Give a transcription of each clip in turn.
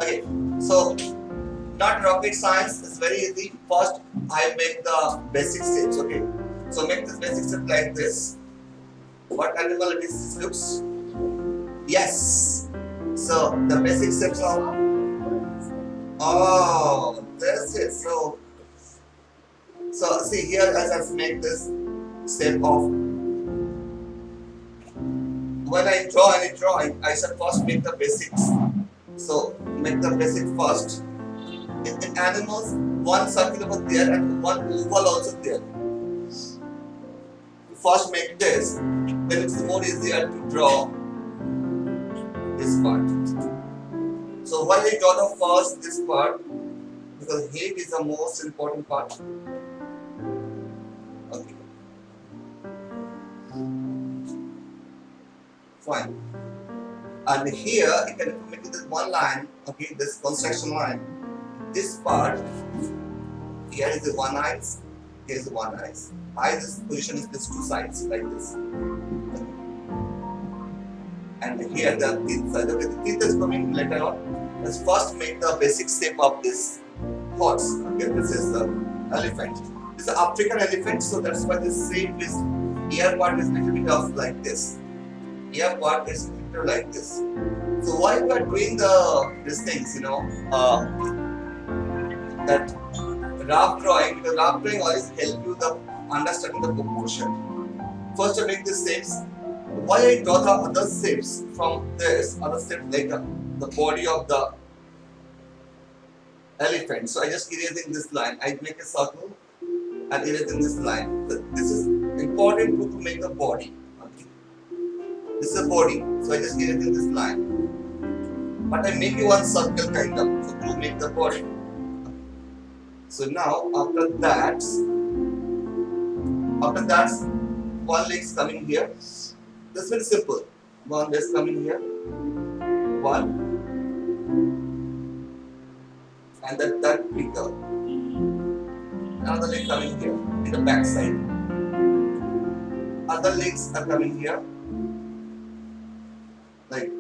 Okay, so not rocket science, it's very easy. First, I make the basic steps. Okay, so make this basic step like this. What animal it is? This looks. Yes. So the basic steps are. Oh, that's it. So see here, as I make this step of. When I draw any drawing, I should first make the basics. So make the basic first. In animals, one circle over there and one oval also there. First make this, then it's more easier to draw this part. So why I draw the first this part? Because head is the most important part. Okay. Fine. And here you can make this one line, okay, this construction line. This part, here is the one eyes, here is the one eyes. Eyes position is this two sides like this. And here the teeth side. Okay, the teeth is coming later on. Let's first make the basic shape of this horse. Okay, this is the elephant. This is an African elephant, so that's why this shape is ear part is little bit of like this. Ear part is little like this. So why we are doing these things, that rough drawing, because rough drawing always help you the understanding the proportion. First I make the shapes. Why I draw the other shapes from this, other shapes like the body of the elephant. So I just erasing this line. I make a circle and erasing this line. This is important to make the body. Okay. This is a body. So I just erasing this line. But I make it one circle kind of, so to make the body. So now after that, one leg is coming here. This is very simple. One leg is coming here. One. And that bigger. Another leg coming here in the back side. Other legs are coming here. Like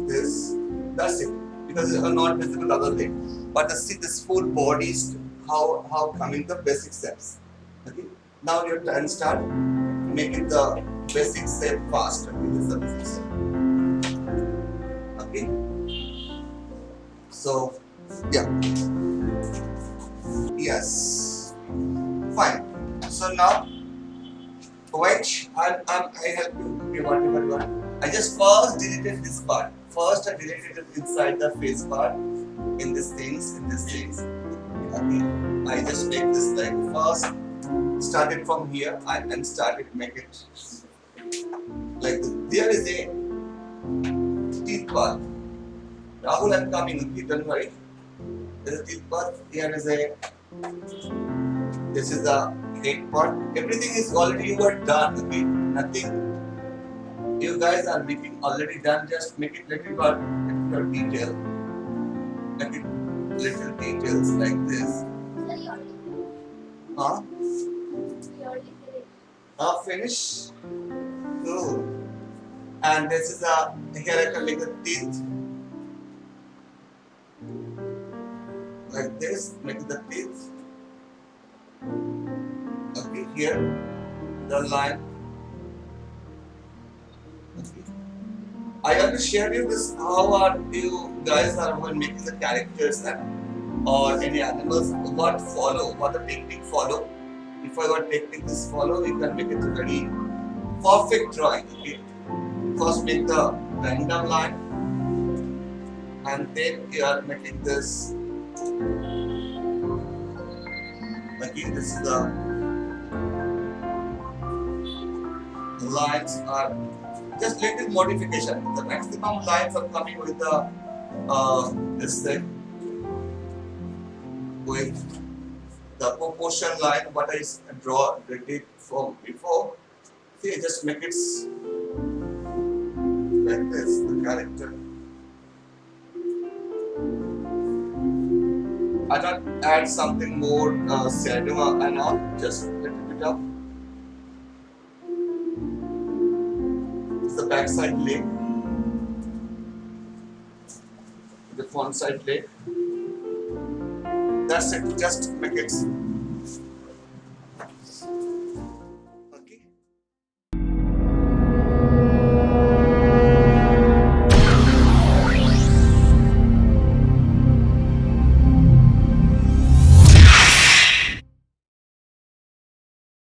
this. That's it. Because they are not visible other leg. But see this full body is how coming the basic steps. Okay. Now you can start making the basic step fast. Okay. This is the basic step. Okay. So yeah. Yes. Fine. So now wait. I help you. Okay, whatever you want. I just first deleted this part. First I deleted it inside the face part. In these things. Okay. I just make this like first started from here and started make it like this. There is a teeth part. Rahul, I'm coming. Okay, don't worry. There is a teeth part. Here is a. This is the head part. Everything is already you are done. Okay, nothing. You guys are making already done. Just make it little detail. Make it little details like this. Huh? Finish. Cool. And this is here I can make the teeth like this. Make the teeth. Okay, here the line. Okay. I want to share you this. How are you guys are when making the characters or any animals? What follow? What the technique follow? If I want technique this follow, you can make it a very perfect drawing. Okay. First make the random line, and then you are making this. Again, this is the lines are just little modification. The maximum lines are coming with the this thing with the proportion line. What I did it from before. See, just make it like this. The character. I don't add something more shadow and all. Just a little bit of. The backside leg. the font size lake. That's it. Just make it